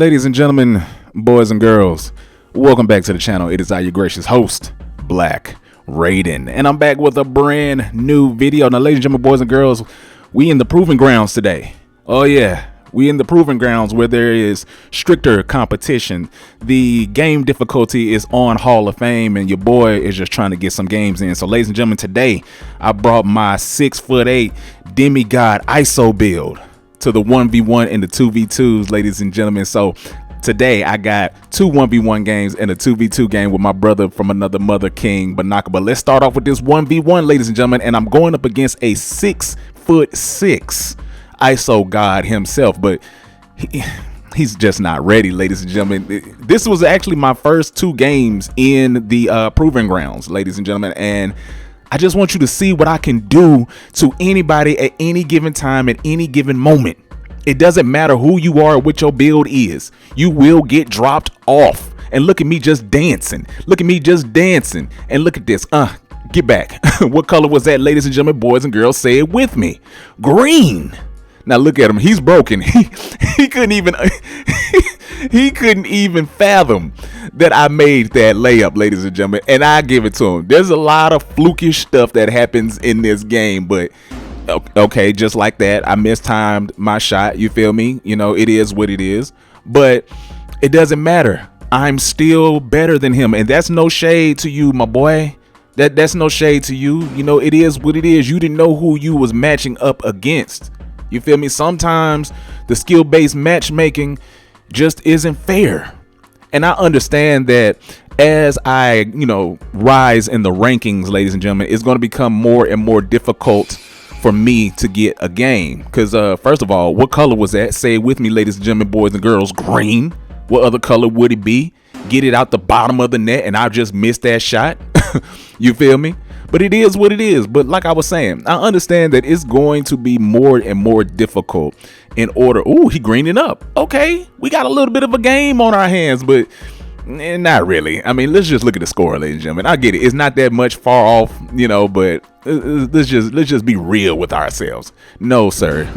Ladies and gentlemen, boys and girls, welcome back to the channel. It is I, your gracious host, Black Raiden, and I'm back with a brand new video. Now, ladies and gentlemen, boys and girls, we in the proving grounds today. Oh yeah, we in the proving grounds where there is stricter competition. The game difficulty is on Hall of Fame, and your boy is just trying to get some games in. So, ladies and gentlemen, today I brought my 6'8" Demigod ISO build to the 1v1 and the 2v2s, ladies and gentlemen. So today I got two 1v1 games and a 2v2 game with my brother from another mother, King Banaka. But let's start off with this 1v1, ladies and gentlemen, and I'm going up against a 6'6" ISO god himself, but he's just not ready, ladies and gentlemen. This was actually my first two games in the proving grounds, ladies and gentlemen, and I just want you to see what I can do to anybody at any given time, at any given moment. It doesn't matter who you are or what your build is. You will get dropped off. And look at me just dancing. Look at me just dancing. And look at this. Get back. What color was that, ladies and gentlemen, boys and girls? Say it with me. Green. Now look at him. He's broken. He couldn't even he couldn't even fathom that I made that layup, ladies and gentlemen, and I give it to him. There's a lot of flukish stuff that happens in this game, but okay, just like that, I mistimed my shot. You feel me? You know, it is what it is, but it doesn't matter. I'm still better than him, and that's no shade to you, my boy. That's no shade to you. You know, it is what it is. You didn't know who you was matching up against. You feel me? Sometimes the skill-based matchmaking just isn't fair. And I understand that as I, rise in the rankings, ladies and gentlemen, it's going to become more and more difficult for me to get a game. Because first of all, what color was that? Say it with me, ladies and gentlemen, boys and girls. Green. What other color would it be? Get it out the bottom of the net and I just missed that shot. You feel me? But it is what it is. But like I was saying, I understand that it's going to be more and more difficult in order. Ooh, he greening up. Okay, we got a little bit of a game on our hands, but not really. I mean, let's just look at the score, ladies and gentlemen. I get it. It's not that much far off, but let's just be real with ourselves. No, sir.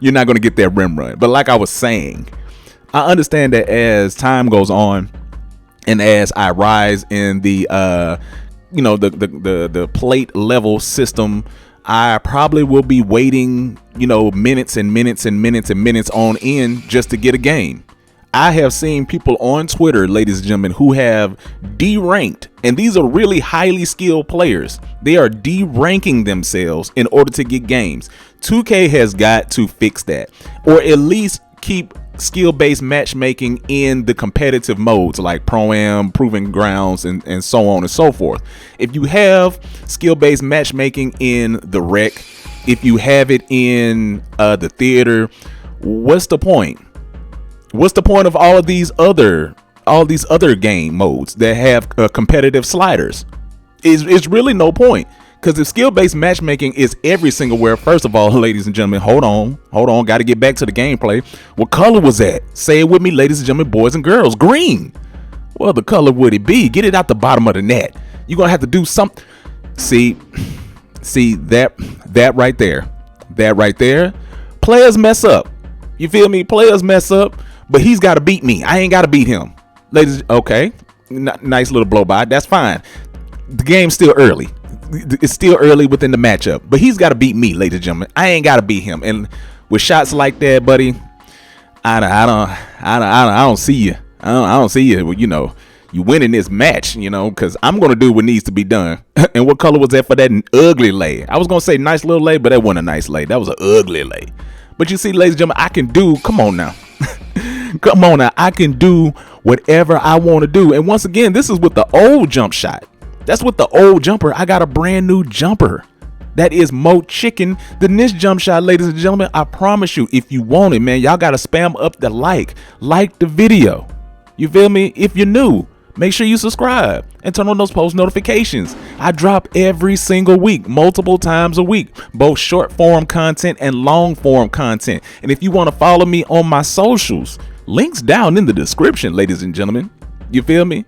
You're not going to get that rim run. But like I was saying, I understand that as time goes on and as I rise in the the plate level system, I probably will be waiting, minutes and minutes and minutes and minutes on end just to get a game. I have seen people on Twitter, ladies and gentlemen, who have D-ranked, and these are really highly skilled players. They are D-ranking themselves in order to get games. 2K has got to fix that, or at least keep skill-based matchmaking in the competitive modes like Pro-Am, Proving Grounds, and so on and so forth. If you have skill-based matchmaking in the rec, if you have it in the theater, what's the point? What's the point of all these other game modes that have competitive sliders? It's really no point. Because if skill-based matchmaking is every single where, first of all, ladies and gentlemen, hold on, got to get back to the gameplay. What color was that? Say it with me, ladies and gentlemen, boys and girls. Green. Well, the color would it be? Get it out the bottom of the net. You're gonna have to do something. See that right there. That right there. Players mess up. You feel me? Players mess up, but he's got to beat me. I ain't got to beat him, ladies. Okay, nice little blow by. That's fine. The game's still early. It's still early within the matchup, but he's got to beat me, ladies and gentlemen. I ain't got to beat him. And with shots like that, buddy, I don't see you. I don't see you. You winning this match, because I'm gonna do what needs to be done. And what color was that for that ugly lay? I was gonna say nice little lay, but that wasn't a nice lay. That was an ugly lay. But you see, ladies and gentlemen, I can do. Come on now. Come on now. I can do whatever I want to do. And once again, this is with the old jump shot. That's with the old jumper. I got a brand new jumper that is more chicken than this jump shot, ladies and gentlemen. I promise you, if you want it, man, y'all got to spam up the like the video. You feel me? If you're new, make sure you subscribe and turn on those post notifications. I drop every single week, multiple times a week, both short form content and long form content. And if you want to follow me on my socials, links down in the description, ladies and gentlemen. You feel me?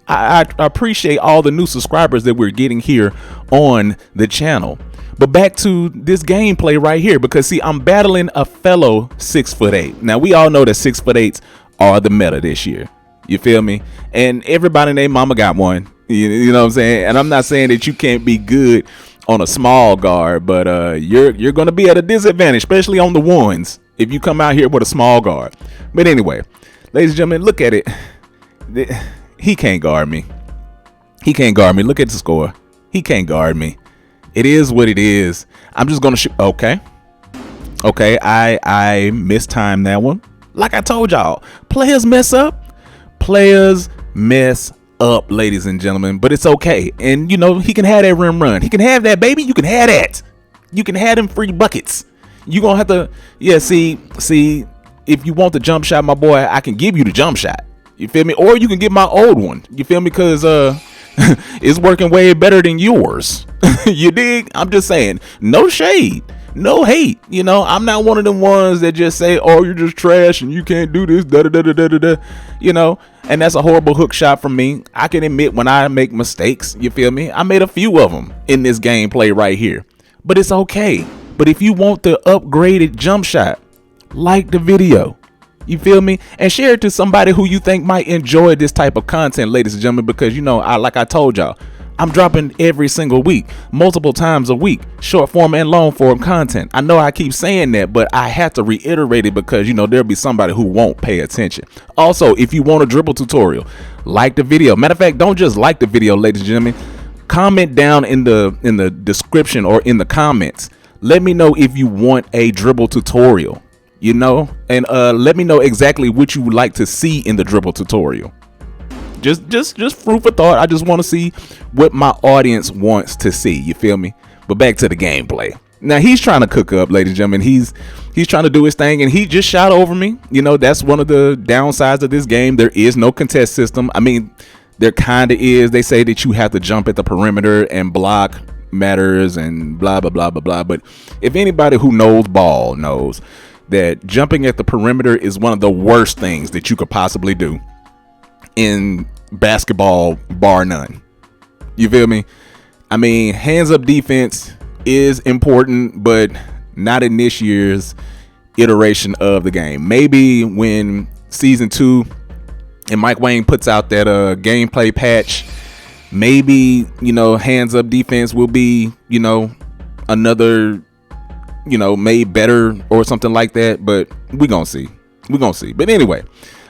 I appreciate all the new subscribers that we're getting here on the channel. But back to this gameplay right here, because see, I'm battling a fellow 6'8". Now we all know that 6'8" are the meta this year. You feel me? And everybody named mama got one. You know what I'm saying? And I'm not saying that you can't be good on a small guard, but you're gonna be at a disadvantage, especially on the ones, if you come out here with a small guard. But anyway, ladies and gentlemen, look at it. He can't guard me. He can't guard me. Look at the score. He can't guard me. It is what it is. I'm just gonna shoot. Okay, I mistimed that one. Like I told y'all, players mess up. Players mess up, ladies and gentlemen, but it's okay. And you know, he can have that rim run. He can have that, baby. You can have that. You can have them free buckets. You gonna have to, yeah, see, if you want the jump shot, my boy, I can give you the jump shot. You feel me? Or you can get my old one. You feel me? Because it's working way better than yours. You dig? I'm just saying, no shade, no hate. You know, I'm not one of them ones that just say, oh, you're just trash and you can't do this, da da da da da da. You know, and that's a horrible hook shot from me. I can admit when I make mistakes. You feel me? I made a few of them in this gameplay right here, but it's okay. But if you want the upgraded jump shot, like the video. You feel me? And share it to somebody who you think might enjoy this type of content, ladies and gentlemen, because you know, like I told y'all, I'm dropping every single week, multiple times a week, short form and long form content. I know I keep saying that, but I have to reiterate it because, you know, there'll be somebody who won't pay attention. Also, if you want a dribble tutorial, like the video. Matter of fact, don't just like the video, ladies and gentlemen. Comment down in the description or in the comments. Let me know if you want a dribble tutorial, you know, and let me know exactly what you would like to see in the dribble tutorial. Just food for thought. I just want to see what my audience wants to see. You feel me? But back to the gameplay. Now he's trying to cook up, ladies and gentlemen. He's trying to do his thing, and he just shot over me. You know, that's one of the downsides of this game. There is no contest system. I mean, there kind of is. They say that you have to jump at the perimeter and block matters and blah blah blah blah blah. But if anybody who knows ball knows that jumping at the perimeter is one of the worst things that you could possibly do in basketball, bar none. You feel me? I mean, hands up defense is important, but not in this year's iteration of the game. Maybe when season 2 and Mike Wayne puts out that gameplay patch, maybe, you know, hands up defense will be, you know, another, you know, made better or something like that. But we're gonna see. But anyway,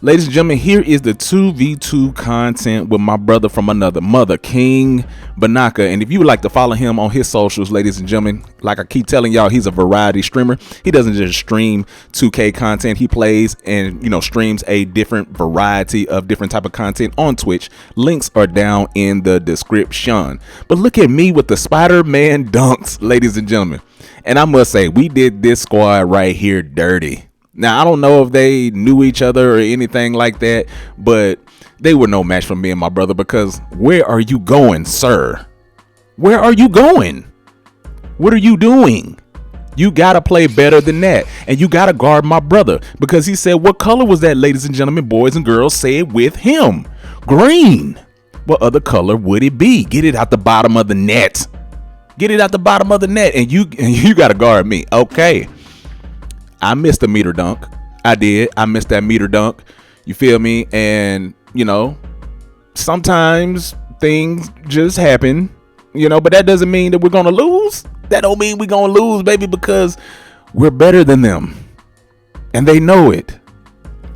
ladies and gentlemen, here is the 2v2 content with my brother from another mother, King Banaka. And if you would like to follow him on his socials, ladies and gentlemen, like I keep telling y'all, he's a variety streamer. He doesn't just stream 2K content. He plays and, you know, streams a different variety of different type of content on Twitch. Links are down in the description. But look at me with the Spider-Man dunks, ladies and gentlemen. And I must say, we did this squad right here dirty. Now, I don't know if they knew each other or anything like that, but they were no match for me and my brother, because where are you going, sir? Where are you going? What are you doing? You got to play better than that, and you got to guard my brother, because he said, what color was that, ladies and gentlemen, boys and girls? Say it with him. Green. What other color would it be? Get it out the bottom of the net. Get it out the bottom of the net, and you got to guard me. Okay. I missed the meter dunk. I did. I missed that meter dunk. You feel me? And, you know, sometimes things just happen, you know, but that doesn't mean that we're going to lose. That don't mean we're going to lose, baby, because we're better than them. And they know it.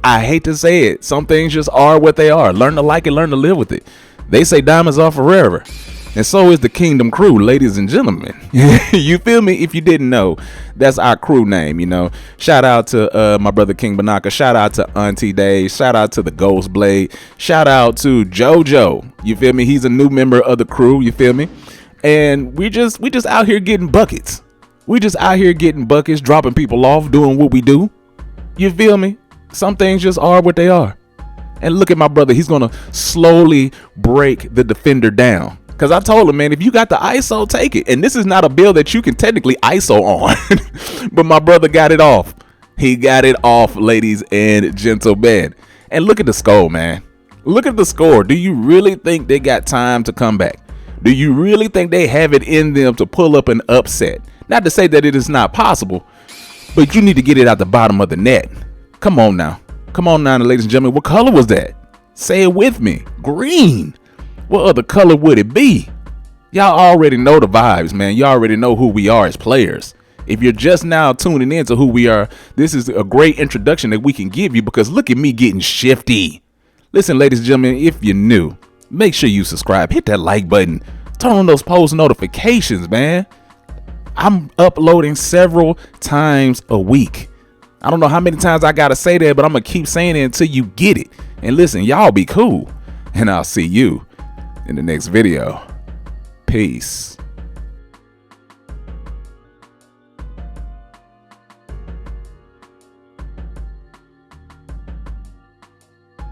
I hate to say it. Some things just are what they are. Learn to like it, learn to live with it. They say diamonds are forever. And so is the Kingdom Crew, ladies and gentlemen. You feel me? If you didn't know, that's our crew name, you know. Shout out to my brother King Banaka. Shout out to Auntie Day. Shout out to the Ghost Blade. Shout out to JoJo. You feel me? He's a new member of the crew. You feel me? And we just out here getting buckets. We just out here getting buckets, dropping people off, doing what we do. You feel me? Some things just are what they are. And look at my brother. He's going to slowly break the defender down. Because I told him, man, if you got the ISO, take it. And this is not a build that you can technically ISO on. But my brother got it off. He got it off, ladies and gentlemen. And look at the score, man. Look at the score. Do you really think they got time to come back? Do you really think they have it in them to pull up an upset? Not to say that it is not possible, but you need to get it out the bottom of the net. Come on now. Come on now, ladies and gentlemen. What color was that? Say it with me. Green. What other color would it be? Y'all already know the vibes, man. You already know who we are as players. If you're just now tuning in to who we are, this is a great introduction that we can give you, because look at me getting shifty. Listen, ladies and gentlemen, if you're new, make sure you subscribe. Hit that like button. Turn on those post notifications, man. I'm uploading several times a week. I don't know how many times I gotta say that, but I'm gonna keep saying it until you get it. And listen, y'all be cool. And I'll see you in the next video. Peace.